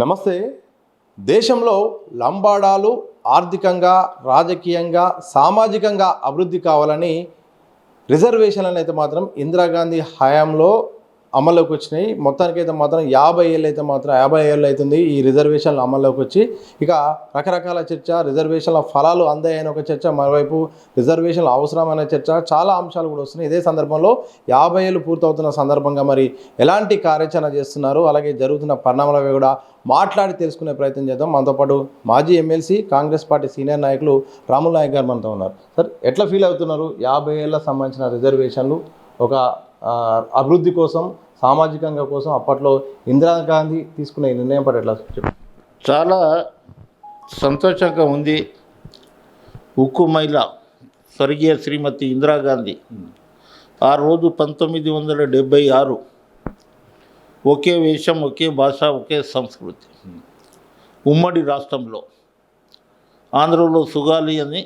నమస్తే. దేశంలో లంబాడాలు ఆర్థికంగా, రాజకీయంగా, సామాజికంగా అభివృద్ధి కావాలని రిజర్వేషన్లను అయితే మాత్రం ఇందిరాగాంధీ హయాంలో అమల్లోకి వచ్చినాయి. మొత్తానికైతే మాత్రం 50 ఏళ్ళు అయితే మాత్రం 50 ఏళ్ళు అవుతుంది ఈ రిజర్వేషన్లు అమల్లోకి వచ్చి. ఇక రకరకాల చర్చ, రిజర్వేషన్ల ఫలాలు అందాయని ఒక చర్చ, మరోవైపు రిజర్వేషన్ల అవసరమైన చర్చ, చాలా అంశాలు కూడా వస్తున్నాయి. ఇదే సందర్భంలో 50 ఏళ్ళు పూర్తవుతున్న సందర్భంగా మరి ఎలాంటి కార్యాచరణ చేస్తున్నారు, అలాగే జరుగుతున్న పరిణామాలపై కూడా మాట్లాడి తెలుసుకునే ప్రయత్నం చేద్దాం. మనతో పాటు మాజీ ఎమ్మెల్సీ, కాంగ్రెస్ పార్టీ సీనియర్ నాయకులు రాములు నాయక్ గారు మనతో ఉన్నారు. సార్, ఎట్లా ఫీల్ అవుతున్నారు? 50 ఏళ్ళకు సంబంధించిన రిజర్వేషన్లు ఒక అభివృద్ధి కోసం, సామాజికంగా కోసం అప్పట్లో ఇందిరాగాంధీ తీసుకునే నిర్ణయం పట్ల ఎట్లా చెప్పండి. చాలా సంతోషంగా ఉంది. ఉక్కు మహిళ స్వర్గీయ శ్రీమతి ఇందిరాగాంధీ ఆ రోజు 1976 ఒకే వేషం, ఒకే భాష, ఒకే సంస్కృతి ఉమ్మడి రాష్ట్రంలో, ఆంధ్రలో సుగాలి అని,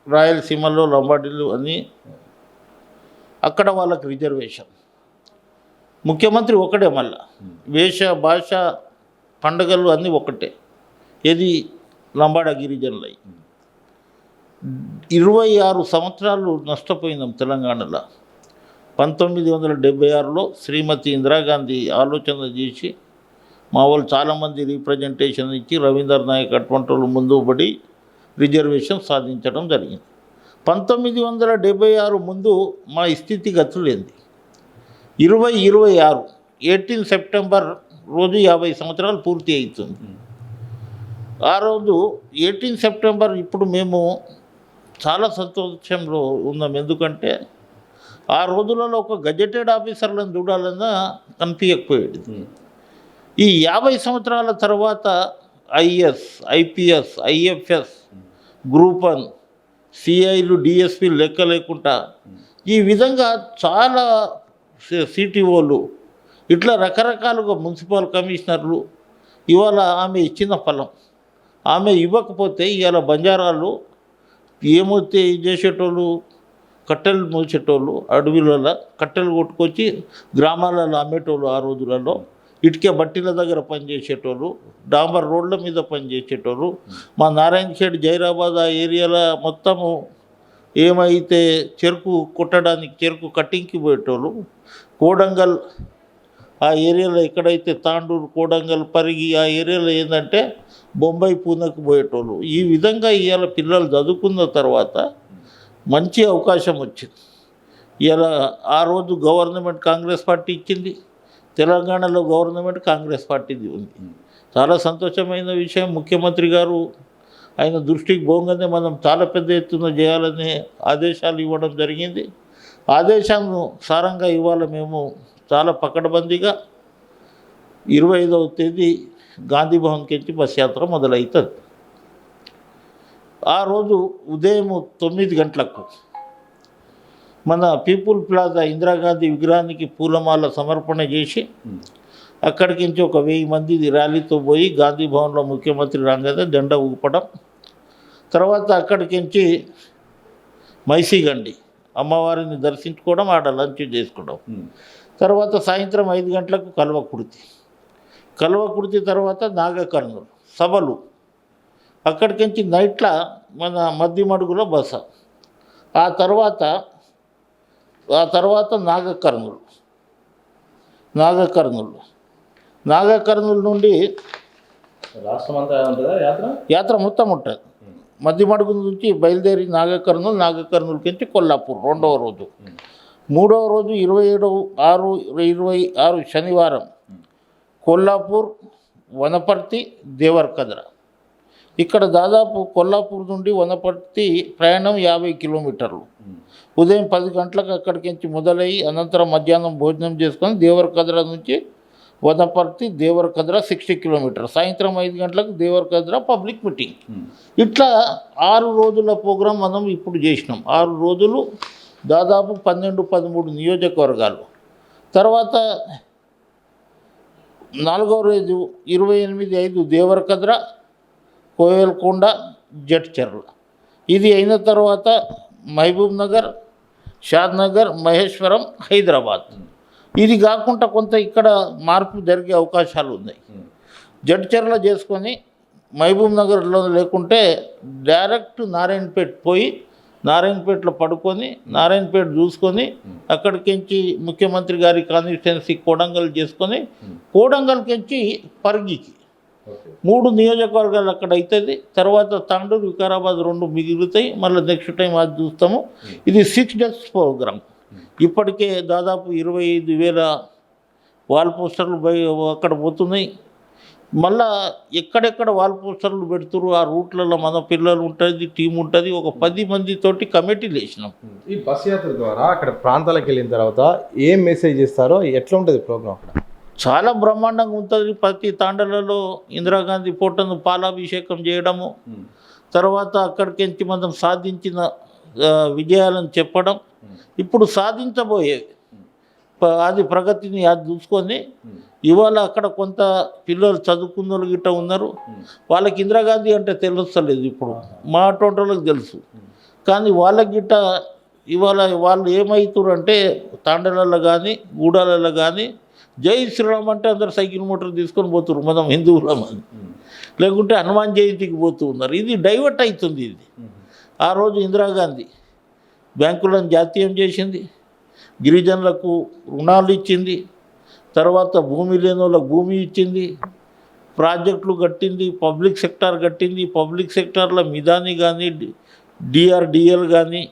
రాయలసీమలో లంబాడీలు అని, అక్కడ వాళ్ళకి రిజర్వేషన్. ముఖ్యమంత్రి ఒకటే, మళ్ళా వేష, భాష, పండుగలు అన్నీ ఒకటే. ఏది లంబాడ గిరిజనులై 26 సంవత్సరాలు నష్టపోయిందాం తెలంగాణలో. 1976లో శ్రీమతి ఇందిరాగాంధీ ఆలోచన చేసి మా వాళ్ళు చాలామంది రిప్రజెంటేషన్ ఇచ్చి రవీంద్ర నాయక్ అటువంటి వాళ్ళు ముందు పడి రిజర్వేషన్ సాధించడం జరిగింది. 1976 ముందు మా స్థితిగతులు ఏంది? 2026 18 సెప్టెంబర్ రోజు 50 సంవత్సరాలు పూర్తి అవుతుంది. ఆ రోజు 18 సెప్టెంబర్ ఇప్పుడు మేము చాలా సంతోషంలో ఉన్నాం. ఎందుకంటే ఆ రోజులలో ఒక గజెటెడ్ ఆఫీసర్లను చూడాలన్నా కనిపించకపోయేది. ఈ 50 సంవత్సరాల తర్వాత ఐఏఎస్, ఐపీఎస్, ఐఎఫ్ఎస్, గ్రూప్ 1, సిఐలు, డిఎస్పీ లెక్క లేకుండా ఈ విధంగా చాలా సిటిఓలు, ఇట్లా రకరకాలుగా మున్సిపల్ కమిషనర్లు. ఇవాళ ఆమె ఇచ్చిన ఫలం. ఆమె ఇవ్వకపోతే ఇవాళ బంజారాలు ఏమొస్తే చేసేటోళ్ళు, కట్టెలు మోసేటోళ్ళు, అడవిలలో కట్టెలు కొట్టుకొచ్చి గ్రామాలలో అమ్మేటోళ్ళు. ఆ రోజులలో ఇటుక బట్టీల దగ్గర పనిచేసేటోళ్ళు, డాంబర్ రోడ్ల మీద పనిచేసేటోళ్ళు. మా నారాయణ ఖేడ్, జైరాబాద్ ఆ ఏరియాలో మొత్తము ఏమైతే చెరుకు కొట్టడానికి, చెరుకు కట్టింగ్కి పోయేటోళ్ళు. కోడంగల్ ఆ ఏరియాలో ఎక్కడైతే తాండూరు, కోడంగల్, పరిగి ఆ ఏరియాలో ఏంటంటే బొంబాయి, పూణేకి పోయేటోళ్ళు. ఈ విధంగా ఇవాళ పిల్లలు చదువుకున్న తర్వాత మంచి అవకాశం వచ్చింది. ఇవాళ ఆ రోజు గవర్నమెంట్ కాంగ్రెస్ పార్టీ ఇచ్చింది, తెలంగాణలో గవర్నమెంట్ కాంగ్రెస్ పార్టీది ఉంది. చాలా సంతోషమైన విషయం. ముఖ్యమంత్రి గారు ఆయన దృష్టికి పోగానే మనం చాలా పెద్ద ఎత్తున చేయాలనే ఆదేశాలు ఇవ్వడం జరిగింది. ఆదేశాలను సారంగా ఇవాళ మేము చాలా పకడ్బందీగా 25వ తేదీ గాంధీ భవన్కి వచ్చి బస్ యాత్ర మొదలవుతుంది. ఆ రోజు ఉదయం 9 గంటలకు మన పీపుల్ ప్లాజా ఇందిరాగాంధీ విగ్రహానికి పూలమాల సమర్పణ చేసి అక్కడికి నుంచి ఒక 1000 మంది ర్యాలీతో పోయి గాంధీ భవన్లో ముఖ్యమంత్రి రాగానే జెండా ఊపడం. తర్వాత అక్కడికి నుంచి మైసీగండి అమ్మవారిని దర్శించుకోవడం, ఆడ లంచ్ చేసుకోవడం. తర్వాత సాయంత్రం 5 గంటలకు కల్వకుర్తి తర్వాత నాగకర్నూలు సభలు. అక్కడికి నుంచి నైట్ల మన మధ్యమడుగులో బస. ఆ తర్వాత నాగకర్నూలు నుండి రాష్ట్రం అంతా ఉంటుందా యాత్ర మొత్తం ఉంటుంది. మధ్యమడుగు నుంచి బయలుదేరి నాగకర్నూలుకి నుంచి కొల్లాపూర్ 2వ రోజు. 3వ రోజు 27/6/26 శనివారం కొల్లాపూర్, వనపర్తి, దేవరకద్ర. ఇక్కడ దాదాపు కొల్లాపూర్ నుండి వనపర్తి ప్రయాణం 50 కిలోమీటర్లు. ఉదయం 10 గంటలకు అక్కడికి నుంచి మొదలయ్యి అనంతరం మధ్యాహ్నం భోజనం చేసుకొని దేవరకద్ర నుంచి వనపర్తి, దేవరకద్ర 60 కిలోమీటర్. సాయంత్రం 5 గంటలకు దేవరకద్ర పబ్లిక్ మీటింగ్. ఇట్లా 6 రోజుల ప్రోగ్రాం మనం ఇప్పుడు చేసినాం. 6 రోజులు దాదాపు 12-13 నియోజకవర్గాలు. తర్వాత 4వ రోజు 28/5 దేవరకద్ర, కోయల్కొండ, జడ్చర్ల. ఇది అయిన తర్వాత మహబూబ్ నగర్, షాద్నగర్, మహేశ్వరం, హైదరాబాద్. ఇది కాకుండా కొంత ఇక్కడ మార్పు జరిగే అవకాశాలు ఉన్నాయి. జడ్చర్ల చేసుకొని మహబూబ్ నగర్లో లేకుంటే డైరెక్ట్ నారాయణపేట పోయి నారాయణపేటలో పడుకొని నారాయణపేట చూసుకొని అక్కడికించి ముఖ్యమంత్రి గారి కాన్స్టిట్యున్సీ కోడంగల్ చేసుకొని కోడంగల్కించి పరిగికి 3 నియోజకవర్గాలు అక్కడ అవుతుంది. తర్వాత తాండూరు వికారాబాద్ 2 మిగులుతాయి. మళ్ళీ నెక్స్ట్ టైం అది చూస్తాము. ఇది 6 డేస్ ప్రోగ్రామ్. ఇప్పటికే దాదాపు 25,000 వాల్ పోస్టర్లు అక్కడ పోతున్నాయి. మళ్ళా ఎక్కడెక్కడ వాల్ పోస్టర్లు పెడుతురు ఆ రూట్లలో మన పిల్లలు ఉంటుంది, టీం ఉంటుంది. ఒక 10 మందితోటి కమిటీలు వేసినాం. ఈ బస్ యాత్ర ద్వారా అక్కడ ప్రాంతాలకు వెళ్ళిన తర్వాత ఏం మెసేజ్ ఇస్తారో ఎట్లా ఉంటుంది ప్రోగ్రామ్? అక్కడ చాలా బ్రహ్మాండంగా ఉంటుంది. ప్రతి తాండలలో ఇందిరాగాంధీ ఫోటోను పాలాభిషేకం చేయడము, తర్వాత అక్కడికి మనం సాధించిన విజయాలను చెప్పడం, ఇప్పుడు సాధించబోయేవి అది ప్రగతిని అది చూసుకొని ఇవాళ అక్కడ కొంత పిల్లలు చదువుకున్న వాళ్ళు గిట్ట ఉన్నారు. వాళ్ళకి ఇందిరాగాంధీ అంటే తెలుస్తలేదు. ఇప్పుడు మా అటువంటికి తెలుసు. కానీ వాళ్ళకి గిట్ట ఇవాళ వాళ్ళు ఏమవుతారు అంటే తాండలలో కానీ గూడాలలో కానీ జై శ్రీరామ్ అంటే అందరు సైకిల్ మోటార్ తీసుకొని పోతున్నారు మనం హిందువులమని, లేకుంటే హనుమాన్ జయంతికి పోతూ ఉన్నారు. ఇది డైవర్ట్ అవుతుంది. ఇది ఆ రోజు ఇందిరాగాంధీ బ్యాంకులను జాతీయం చేసింది, గిరిజనులకు రుణాలు ఇచ్చింది, తర్వాత భూమి లేని వాళ్ళకు భూమి ఇచ్చింది, ప్రాజెక్టులు కట్టింది, పబ్లిక్ సెక్టార్ కట్టింది. పబ్లిక్ సెక్టార్లో మిదాని కానీ డిఆర్డిఎల్ కానీ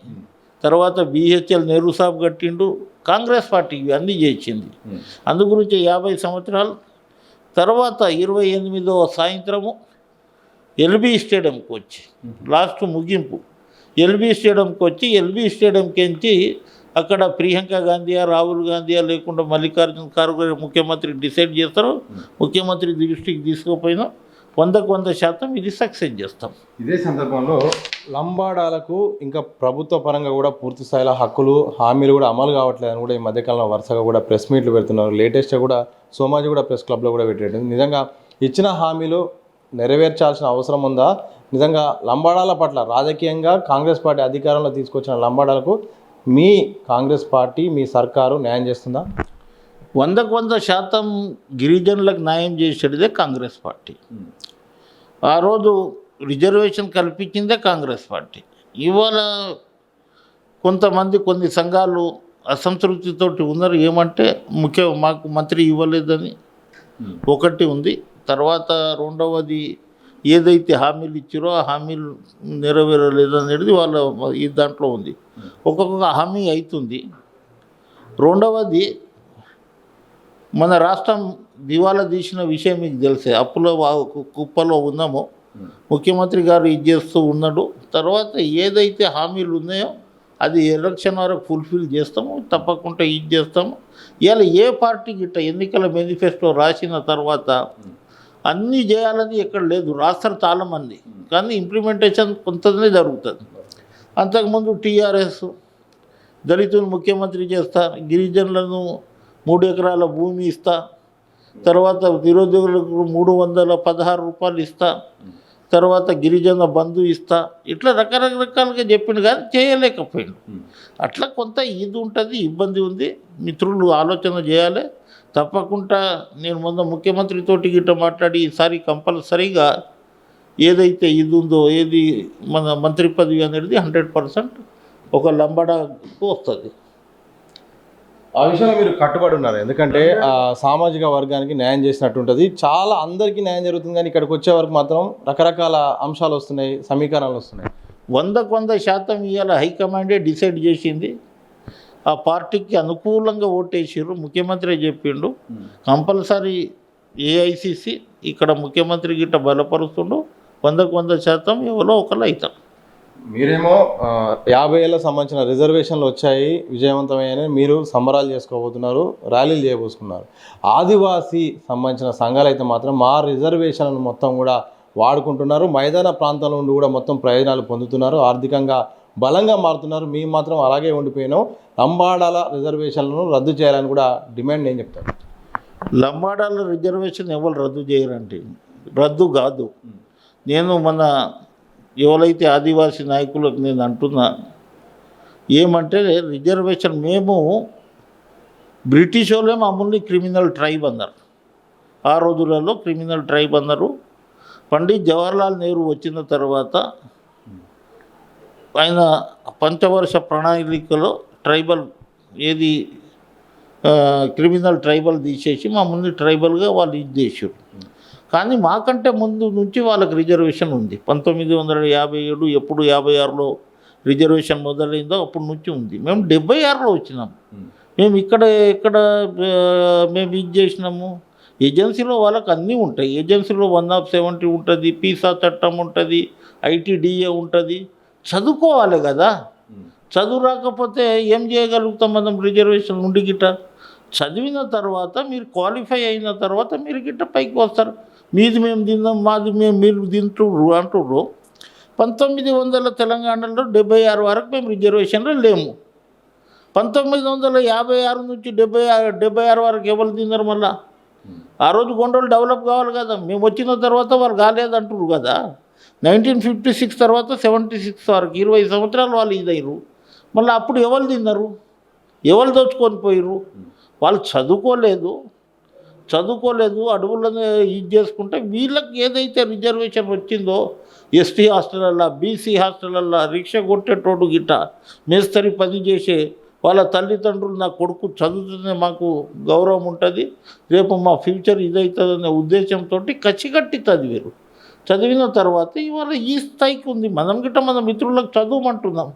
తర్వాత బిహెచ్ఎల్ నెహ్రూ సాబ్ కట్టిండు. కాంగ్రెస్ పార్టీ ఇవన్నీ చేసింది. అందు గురించి 50 సంవత్సరాలు తర్వాత 28వ సాయంత్రము ఎల్బీ స్టేడియంకి వచ్చి లాస్ట్ ముగింపు ఎల్బీ స్టేడియంకి వచ్చి ఎల్బీ స్టేడియంకి అక్కడ ప్రియాంక గాంధీయా రాహుల్ గాంధీయా లేకుండా మల్లికార్జున ఖార్గే ముఖ్యమంత్రి డిసైడ్ చేస్తారు. ముఖ్యమంత్రి దృష్టికి తీసుకుపోయినా 100% ఇది సక్సెస్ చేస్తాం. ఇదే సందర్భంలో లంబాడాలకు ఇంకా ప్రభుత్వ పరంగా కూడా పూర్తి స్థాయిలో హక్కులు హామీలు కూడా అమలు కావట్లేదని కూడా ఈ మధ్యకాలంలో వరుసగా కూడా ప్రెస్ మీట్లు పెడుతున్నారు. లేటెస్ట్గా కూడా సోమాజి కూడా ప్రెస్ క్లబ్లో కూడా పెట్టేది. నిజంగా ఇచ్చిన హామీలు నెరవేర్చాల్సిన అవసరం ఉందా? నిజంగా లంబాడాల పట్ల రాజకీయంగా కాంగ్రెస్ పార్టీ అధికారంలో తీసుకొచ్చిన లంబాడాలకు మీ కాంగ్రెస్ పార్టీ మీ సర్కారు న్యాయం చేస్తుందా? 100% గిరిజనులకు న్యాయం చేసేదే కాంగ్రెస్ పార్టీ. ఆ రోజు రిజర్వేషన్ కల్పించిందే కాంగ్రెస్ పార్టీ. ఇవాళ కొంతమంది కొన్ని సంఘాలు అసంతృప్తితోటి ఉన్నారు. ఏమంటే మాకు మంత్రి ఇవ్వలేదని ఒకటి ఉంది. తర్వాత రెండవది ఏదైతే హామీలు ఇచ్చారో ఆ హామీలు నెరవేరలేదనేది వాళ్ళ ఈ దాంట్లో ఉంది. ఒక్కొక్క హామీ అవుతుంది. రెండవది మన రాష్ట్రం దివాలా తీసిన విషయం మీకు తెలిసే. అప్పులో కుప్పలో ఉన్నామో ముఖ్యమంత్రి గారు ఇది చేస్తూ ఉన్నాడు. తర్వాత ఏదైతే హామీలు ఉన్నాయో అది ఎలక్షన్ వరకు ఫుల్ఫిల్ చేస్తాము, తప్పకుండా ఇది చేస్తాము. ఇవాళ ఏ పార్టీ గిట్ట ఎన్నికల మేనిఫెస్టో రాసిన తర్వాత అన్నీ చేయాలని ఎక్కడ లేదు. రాస్తారు చాలామంది, కానీ ఇంప్లిమెంటేషన్ కొంతనే జరుగుతుంది. అంతకుముందు టీఆర్ఎస్ దళితులు ముఖ్యమంత్రి చేస్తా, గిరిజనులను 3 ఎకరాల భూమి ఇస్తా, తర్వాత నిరుద్యోగులకు 316 రూపాయలు ఇస్తా, తర్వాత గిరిజన బంధు ఇస్తా, ఇట్లా రకరకాలుగా చెప్పిండు కానీ చేయలేకపోయిండు. అట్లా కొంత ఇది ఉంటుంది, ఇబ్బంది ఉంది. మిత్రులు ఆలోచన చేయాలి. తప్పకుండా నేను మొన్న ముఖ్యమంత్రితోటి గిట్ట మాట్లాడి ఈసారి కంపల్సరీగా ఏదైతే ఇది ఉందో ఏది మన మంత్రి పదవి అనేది 100% ఒక లంబాడాకు వస్తుంది. ఆ విషయంలో మీరు కట్టుబడి ఉన్నారు. ఎందుకంటే సామాజిక వర్గానికి న్యాయం చేసినట్టు ఉంటుంది. చాలా అందరికీ న్యాయం జరుగుతుంది, కానీ ఇక్కడికి వచ్చే వరకు మాత్రం రకరకాల అంశాలు వస్తున్నాయి, సమీకరణలు వస్తున్నాయి. 100% ఇవాళ హైకమాండే డిసైడ్ చేసింది. ఆ పార్టీకి అనుకూలంగా ఓటేసారు. ముఖ్యమంత్రి చెప్పిండు కంపల్సరీ ఏఐసిసి ఇక్కడ ముఖ్యమంత్రి గిట్ట బలపరుస్తుండు. 100% ఎవరో ఒకరు అవుతారు. మీరేమో 50 ఏళ్ళకు సంబంధించిన రిజర్వేషన్లు వచ్చాయి, విజయవంతమైన మీరు సంబరాలు చేసుకోబోతున్నారు, ర్యాలీలు చేయబోసుకున్నారు. ఆదివాసీ సంబంధించిన సంఘాలు అయితే మాత్రం మా రిజర్వేషన్లను మొత్తం కూడా వాడుకుంటున్నారు, మైదాన ప్రాంతాల నుండి కూడా మొత్తం ప్రయోజనాలు పొందుతున్నారు, ఆర్థికంగా బలంగా మారుతున్నారు. మేము మాత్రం అలాగే ఉండిపోయినాం. లంబాడాల రిజర్వేషన్లను రద్దు చేయాలని కూడా డిమాండ్ నేను చెప్తాను. లంబాడాల రిజర్వేషన్ ఎవరు రద్దు చేయరంటే రద్దు కాదు. నేను మన ఎవరైతే ఆదివాసీ నాయకులకు నేను అంటున్నా ఏమంటే రిజర్వేషన్ మేము బ్రిటిష్ వాళ్ళే మమ్మల్ని క్రిమినల్ ట్రైబ్ అన్నారు. ఆ రోజులలో క్రిమినల్ ట్రైబ్ అన్నారు. పండిత్ జవహర్లాల్ నెహ్రూ వచ్చిన తర్వాత ఆయన పంచవర్ష ప్రణాళికలో ట్రైబల్ ఏది క్రిమినల్ ట్రైబల్ తీసేసి మా ముందు ట్రైబల్గా వాళ్ళు ఇది చేశారు. కానీ మాకంటే ముందు నుంచి వాళ్ళకి రిజర్వేషన్ ఉంది. 1957 ఎప్పుడు 56లో రిజర్వేషన్ మొదలైందో అప్పటి నుంచి ఉంది. మేము 76లో వచ్చినాము. మేము ఇక్కడ మేము ఇది చేసినాము. ఏజెన్సీలో వాళ్ళకి అన్నీ ఉంటాయి. ఏజెన్సీలో 170 ఉంటుంది, పీసా చట్టం ఉంటుంది, ఐటీడీఏ ఉంటుంది. చదువుకోవాలి కదా. చదువు రాకపోతే ఏం చేయగలుగుతాం మనం? రిజర్వేషన్ ఉండి గిట్ట చదివిన తర్వాత మీరు క్వాలిఫై అయిన తర్వాత మీరు గిట్ట పైకి వస్తారు. మీది మేము తిందాం, మాది మీరు తింటుర్రు అంటుర్రు. 1900 తెలంగాణలో 76 వరకు మేము రిజర్వేషన్లో లేము. 1956 నుంచి 76 వరకు ఎవరు తిన్నారు? మళ్ళా ఆ రోజు గొండలు డెవలప్ కావాలి కదా. మేము వచ్చిన తర్వాత వాళ్ళు కాలేదంటారు కదా. 1956 తర్వాత 76 వరకు 20 సంవత్సరాలు వాళ్ళు ఇదయ్యారు. మళ్ళీ అప్పుడు ఎవరు తిన్నారు? ఎవరు దోచుకొని పోయారు? వాళ్ళు చదువుకోలేదు, అడవులను ఇది చేసుకుంటే వీళ్ళకి ఏదైతే రిజర్వేషన్ వచ్చిందో ఎస్టీ హాస్టలల్లో, బీసీ హాస్టలల్లో రిక్షా కొట్టేటోడు గిట్ట మేస్తరి పని చేసే వాళ్ళ తల్లిదండ్రులు నా కొడుకు చదువుతూనే మాకు గౌరవం ఉంటుంది, రేపు మా ఫ్యూచర్ ఇదవుతుందనే ఉద్దేశంతో కచ్చిగట్టి చదివారు. చదివిన తర్వాత ఇవాళ ఈ స్థాయికి ఉంది. మనం గిట్ట మన మిత్రులకు చదువుమంటున్నాం.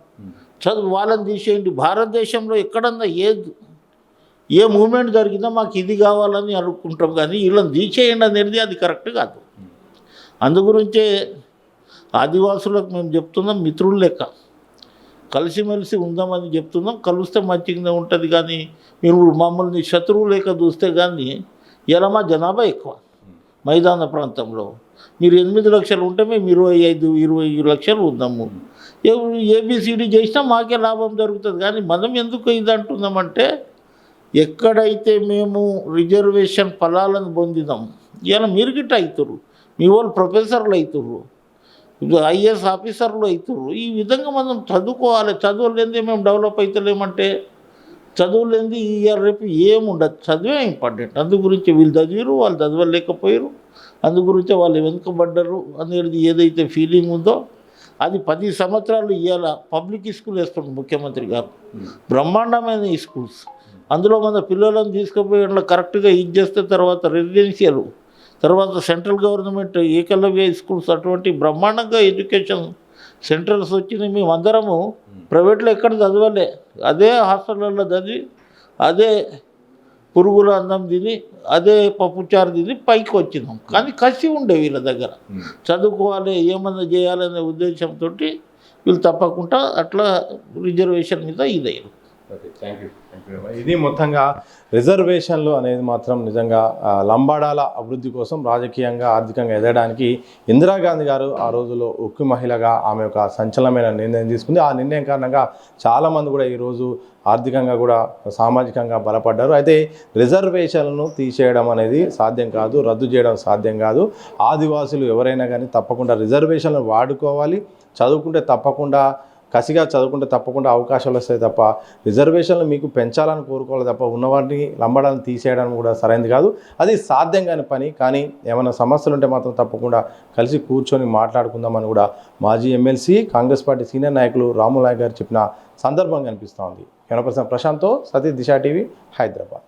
వాళ్ళని తీసేయండి. భారతదేశంలో ఎక్కడన్నా ఏ మూమెంట్ జరిగినా మాకు ఇది కావాలని అనుకుంటాం, కానీ వీళ్ళని తీసేయండి అనేది అది కరెక్ట్ కాదు. అందుగురించే ఆదివాసులకు మేము చెప్తున్నాం, మిత్రులు లెక్క కలిసిమెలిసి ఉందామని చెప్తున్నాం. కలిస్తే మంచిగానే ఉంటుంది, కానీ మీరు మమ్మల్ని శత్రువు లేక చూస్తే కానీ ఇలా మా జనాభా ఎక్కువ మైదాన ప్రాంతంలో. మీరు 8 లక్షలు ఉంటే మేము 25 లక్షలు ఉందాము. ఏబిసిడి చేసినా మాకే లాభం జరుగుతుంది. కానీ మనం ఎందుకు ఇది అంటున్నామంటే, ఎక్కడైతే మేము రిజర్వేషన్ ఫలాలను పొందినాం, ఇలా మీరు గిట్ట అవుతారు, మీ వాళ్ళు ప్రొఫెసర్లు అవుతారు, ఐఏఎస్ ఆఫీసర్లు అవుతారు. ఈ విధంగా మనం చదువుకోవాలి. చదువులేంది మేము డెవలప్ అవుతలేమంటే, చదువులేంది ఇయర్ రేపు ఏముండదు. చదివే ఇంపార్టెంట్. అందు గురించి వీళ్ళు చదివారు, వాళ్ళు చదవలేకపోయారు, అందు గురించి వాళ్ళు వెనుకబడ్డరు అనేది ఏదైతే ఫీలింగ్ ఉందో అది 10 సంవత్సరాలు ఇవాళ పబ్లిక్ స్కూల్ వేస్తుంది ముఖ్యమంత్రి గారు. బ్రహ్మాండమైన ఈ స్కూల్స్, అందులో మన పిల్లలను తీసుకుపోయి అట్లా కరెక్ట్గా ఇది చేస్తే తర్వాత రెసిడెన్షియల్, తర్వాత సెంట్రల్ గవర్నమెంట్ ఏకలవ్య స్కూల్స్, అటువంటి బ్రహ్మాండంగా ఎడ్యుకేషన్ సెంటర్స్ వచ్చినాయి. మేము అందరము ప్రైవేట్లో ఎక్కడ చదవలే, అదే హాస్టళ్ళల్లో చదివి అదే పురుగుల అన్నం తిని అదే పప్పుచారు తిని పైకి వచ్చినాం. కానీ కసి ఉండే వీళ్ళ దగ్గర, చదువుకోవాలి ఏమన్నా చేయాలనే ఉద్దేశంతో వీళ్ళు తప్పకుండా అట్లా రిజర్వేషన్ మీద ఇదయ్యారు. ఇది మొత్తంగా రిజర్వేషన్లు అనేది మాత్రం నిజంగా లంబాడాల అభివృద్ధి కోసం రాజకీయంగా ఆర్థికంగా ఎదగడానికి ఇందిరాగాంధీ గారు ఆ రోజులో ఉక్కు మహిళగా ఆమె ఒక సంచలనమైన నిర్ణయం తీసుకుంది. ఆ నిర్ణయం కారణంగా చాలామంది కూడా ఈరోజు ఆర్థికంగా కూడా సామాజికంగా బలపడ్డారు. అయితే రిజర్వేషన్లను తీసేయడం అనేది సాధ్యం కాదు, రద్దు చేయడం సాధ్యం కాదు. ఆదివాసులు ఎవరైనా కానీ తప్పకుండా రిజర్వేషన్లను వాడుకోవాలి. చదువుకుంటే తప్పకుండా కసిగా చదువుకుంటే తప్పకుండా అవకాశాలు వస్తాయి తప్ప రిజర్వేషన్లు మీకు పెంచాలని కోరుకోవాలి తప్ప ఉన్నవాటిని లంబడాలను తీసేయడం కూడా సరైనది కాదు. అది సాధ్యం కాని పని. కానీ ఏమైనా సమస్యలు ఉంటే మాత్రం తప్పకుండా కలిసి కూర్చొని మాట్లాడుకుందామని కూడా మాజీ ఎమ్మెల్సీ కాంగ్రెస్ పార్టీ సీనియర్ నాయకులు రాములు నాయక్ గారు చెప్పిన సందర్భం కనిపిస్తూ ఉంది. కెమెరా పర్సన్ ప్రశాంత్తో సతీష్, దిశ టీవీ, హైదరాబాద్.